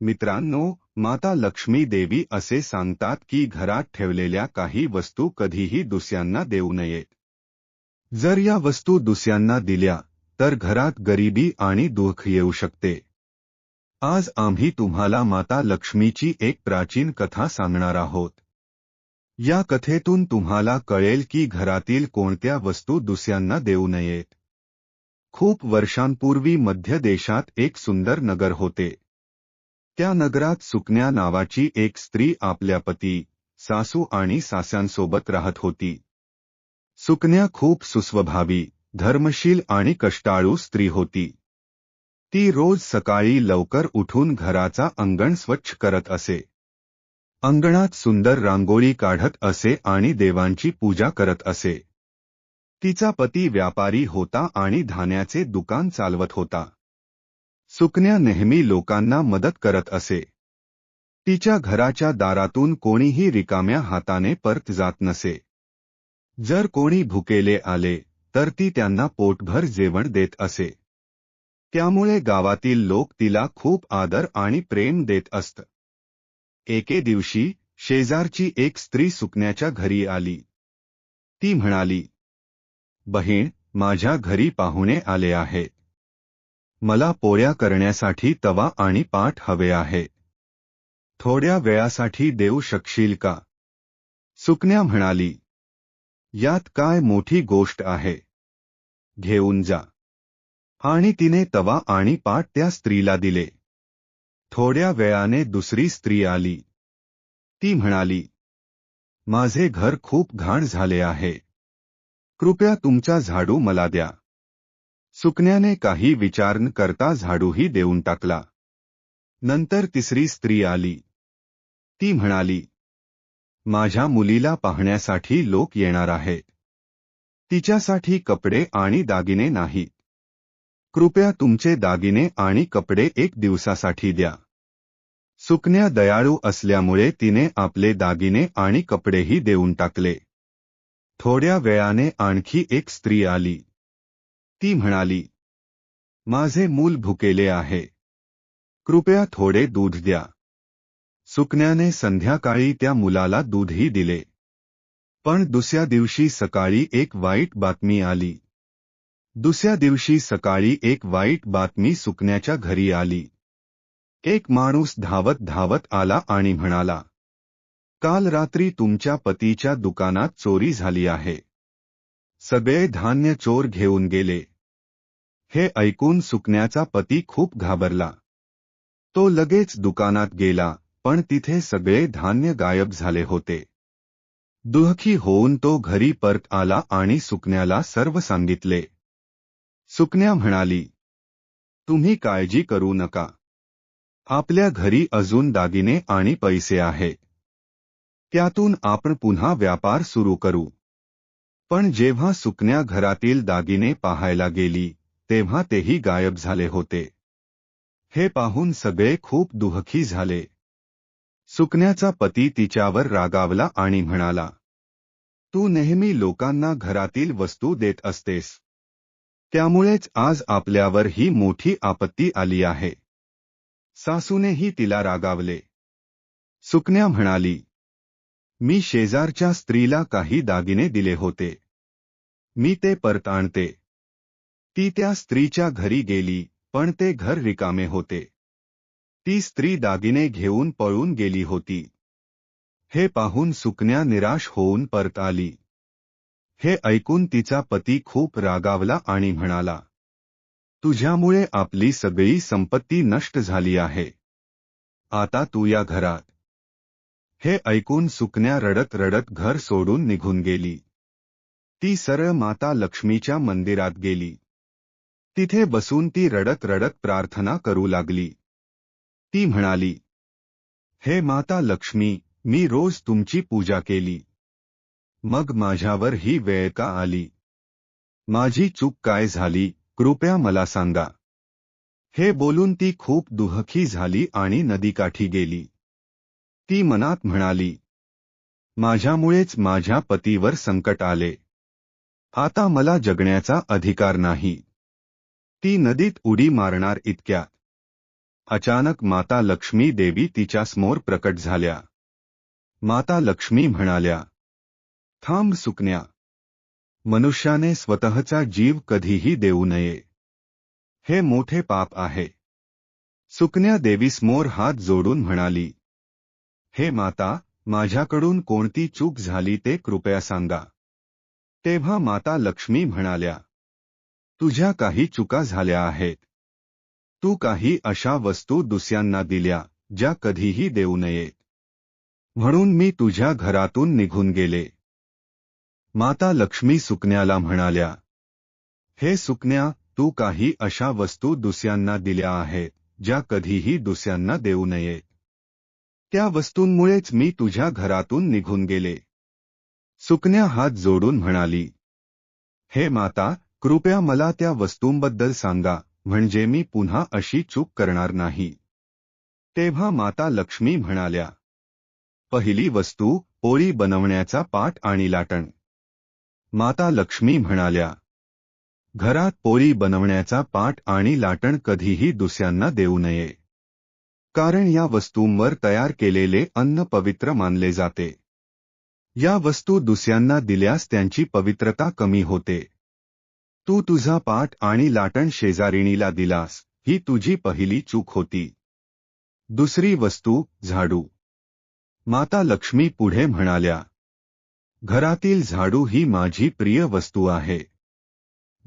मित्रांनो, माता लक्ष्मी देवी असे सांगतात की घरात ठेवलेल्या काही वस्तू कधीही दुसऱ्यांना देऊ नयेत. जर या वस्तू दुसऱ्यांना दिल्या तर घरात गरिबी आणि दुःख येऊ शकते. आज आम्ही तुम्हाला माता लक्ष्मीची एक प्राचीन कथा सांगणार आहोत. या कथेतून तुम्हाला कळेल की घरातील कोणत्या वस्तू दुसऱ्यांना देऊ नयेत. खूप वर्षांपूर्वी मध्य देशात एक सुंदर नगर होते. त्या नगरात सुकन्या नावाची एक स्त्री आपल्या पती, सासू आणि सास्यांसोबत राहत होती. सुकन्या खूप सुस्वभावी, धर्मशील आणि कष्टाळू स्त्री होती. ती रोज सकाळी लवकर उठून घराचा अंगण स्वच्छ करत असे. अंगणात सुंदर रांगोळी काढत असे आणि देवांची पूजा करत असे. तिचा पती व्यापारी होता आणि धान्याचे दुकान चालवत होता. सुकन्या नेहमी लोकांना मदत करत असे. तिच्या घराच्या दारातून कोणीही रिकाम्या हाताने परत जात नसे. जर कोणी भुकेले आले तर ती त्यांना पोटभर जेवण देत असे. त्यामुळे गावातील लोक तिला खूप आदर आणि प्रेम देत असत. एके दिवशी शेजारची एक स्त्री सुकन्याच्या घरी आली. ती म्हणाली, "बहीण, माझ्या घरी पाहुणे आले आहेत. मला पोळ्या करण्यासाठी तवा आणि पाट हवे आहे. थोड्या वेळासाठी देऊ शकशील का?" सुकन्या म्हणाली, "यात काय मोठी गोष्ट आहे. घेऊन जा." आणि तिने तवा आणि पाट त्या स्त्रीला दिले. थोड्या वेळाने दुसरी स्त्री आली. ती म्हणाली, "माझे घर खूप घाण झाले आहे. कृपया तुमचा झाडू मला द्या." सुकन्याने काही विचार न करता झाडूही देऊन टाकला. नंतर तिसरी स्त्री आली. ती म्हणाली, "माझ्या मुलीला पाहण्यासाठी लोक येणार आहेत. तिच्यासाठी कपडे आणि दागिने नाहीत. कृपया तुमचे दागिने आणि कपडे एक दिवसासाठी द्या." सुकन्या दयाळू असल्यामुळे तिने आपले दागिने आणि कपडेही देऊन टाकले. थोड्या वेळाने आणखी एक स्त्री आली. ती म्हणाली, "माझे मूल भुकेले आहे. कृपया थोडे दूध द्या." सुकन्याने संध्याकाळी त्या मुलाला दूधही दिले. पण दुसऱ्या दिवशी सकाळी एक वाईट बातमी आली. दुसऱ्या दिवशी सकाळी एक वाईट बातमी सुकन्याच्या घरी आली. एक माणूस धावत धावत आला आणि म्हणाला, "काल रात्री तुमच्या पतीच्या दुकानात चोरी झाली आहे. सगळे धान्य चोर घेऊन गेले." हे ऐकून सुकन्याचा पती खूप घाबरला. तो लगेच दुकानात गेला, पण तिथे सगळे धान्य गायब झाले होते. दुःखी होऊन तो घरी परत आला आणि सुकन्याला सर्व सांगितले. सुकन्या म्हणाली, "तुम्ही काळजी करू नका. आपल्या घरी अजून दागिने आणि पैसे आहेत. त्यातून आपण पुन्हा व्यापार सुरू करू." पण जेव्हा सुकन्या घरातील दागिने पाहायला गेली, तेव्हा तेही गायब झाले होते. हे पाहून सगळे खूप दुःखी झाले. सुकन्याचा पती तिच्यावर रागावला आणि म्हणाला, "तू नेहमी लोकांना घरातील वस्तू देत असतेस. त्यामुळेच आज आपल्यावर ही मोठी आपत्ती आली आहे." सासूनेही तिला रागावले. सुकन्या म्हणाली, "मी शेजारच्या स्त्रीला काही दागिने दिले होते. मी ते परत आणते." ती त्या स्त्रीच्या घरी गेली, पण ते घर रिकामे होते. ती स्त्री दागिने घेऊन पळून गेली होती. हे पाहून सुकन्या निराश होऊन परत आली. हे ऐकून तिचा पती खूप रागावला आणि म्हणाला, "तुझ्यामुळे आपली सगळी संपत्ती नष्ट झाली आहे. आता तू या घरात." हे ऐकून सुकन्या रडत रडत घर सोडून निघून गेली. ती सरळ माता लक्ष्मीच्या मंदिरात गेली. तिथे बसून ती रडत रडत प्रार्थना करू लागली. ती म्हणाली, "हे माता लक्ष्मी, मी रोज तुमची पूजा केली. मग माझ्यावर ही वेळ का आली? माझी चूक काय झाली, कृपया मला सांगा." हे बोलून ती खूप दुःखी झाली आणि नदीकाठी गेली. ती मनात म्हणाली, "माझ्यामुळेच माझ्या पतीवर संकट आले. आता मला जगण्याचा अधिकार नाही." ती नदीत उडी मारणार इतक्यात अचानक माता लक्ष्मी देवी तिच्यासमोर प्रकट झाल्या. माता लक्ष्मी म्हणाल्या, थांब सुकन्या. मनुष्याने स्वतःचा जीव कधीही देऊ नये. हे मोठे पाप आहे. सुकन्या देवीसमोर हात जोडून म्हणाली, हे माता, माझ्याकडून कोणती चूक झाली ते कृपया सांगा. तेव्हा माता लक्ष्मी म्हणाल्या, तुझ्या काही चुका झाल्या आहेत. तू काही अशा वस्तू दुसऱ्यांना दिल्या ज्या कधीही देऊ नयेत. म्हणून मी तुझ्या घरातून निघून गेले. माता लक्ष्मी सुकन्याला म्हणाल्या, हे सुकन्या, तू काही अशा वस्तू दुसऱ्यांना दिल्या आहेत ज्या कधीही दुसऱ्यांना देऊ नयेत. त्या वस्तूंमुळेच मी तुझ्या घरातून निघून गेले. सुकन्या हात जोडून म्हणाली, हे माता, कृपया मला त्या वस्तूंबद्दल सांगा, म्हणजे मी पुन्हा अशी चूक करणार नाही. तेव्हा माता लक्ष्मी म्हणाल्या, पहिली वस्तू, पोळी बनवण्याचा पाट आणि लाटण. माता लक्ष्मी म्हणाल्या, घरात पोळी बनवण्याचा पाट आणि लाटण कधीही दुसऱ्यांना देऊ नये. कारण या वस्तूंवर तयार केलेले अन्न पवित्र मानले जाते. या वस्तू दुसऱ्यांना दिल्यास त्यांची पवित्रता कमी होते. तू तुझा पाट आणि लाटण शेजारिणीला दिलास, ही तुझी पहिली चूक होती. दुसरी वस्तू, झाडू. माता लक्ष्मी पुढे म्हणाल्या, घरातील झाडू ही माझी प्रिय वस्तू आहे.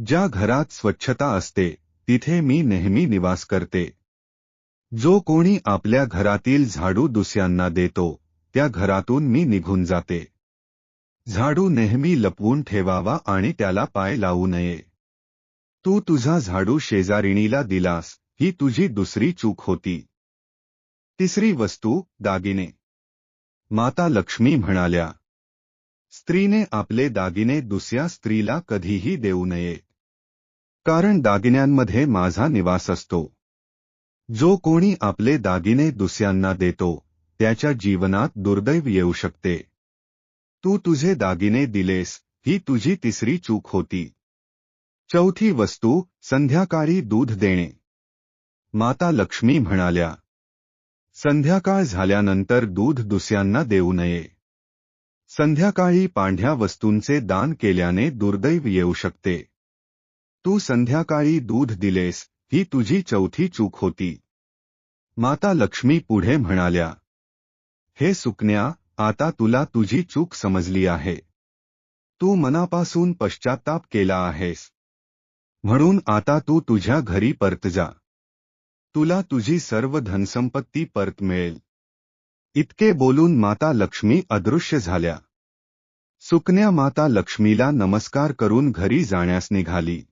ज्या घरात स्वच्छता असते तिथे मी नेहमी निवास करते. जो कोणी आपल्या घरातील झाडू दुसऱ्यांना देतो त्या घरातून मी निघून जाते. झाडू नेहमी लपवून ठेवावा आणि त्याला पाय लावू नये. तू तुझा झाडू शेजारिणीला दिलास, ही तुझी दुसरी चूक होती. तिसरी वस्तू, दागिने. माता लक्ष्मी म्हणाल्या, स्त्रीने आपले दागिने दुसऱ्या स्त्रीला कधीही देऊ नये. कारण दागिन्यांमध्ये माझा निवास असतो. जो कोणी आपले दागिने दुसऱ्यांना देतो त्याच्या जीवनात दुर्दैव येऊ शकते. तू तुझे दागिने दिलेस, ही तुझी तिसरी चूक होती. चौथी वस्तू, संध्याकाळी दूध देणे. माता लक्ष्मी म्हणाल्या, संध्याकाळ झाल्यानंतर दूध दुसऱ्यांना देऊ नये. संध्याकाळी पांढऱ्या वस्तूंचे दान केल्याने दुर्दैव येऊ शकते. तू संध्याकाळी दूध दिलेस, ही तुझी चौथी चूक होती. माता लक्ष्मी पुढे म्हणाल्या, हे सुकन्या, आता तुला तुझी चूक समजली आहे. तू मनापासून पश्चात्ताप केला आहेस. म्हणून आता तू तुझ्या घरी परत जा. तुला तुझी सर्व धनसंपत्ती परत मिळेल. इतके बोलून माता लक्ष्मी अदृश्य झाल्या. सुकन्या माता लक्ष्मीला नमस्कार करून घरी जाण्यास निघाली.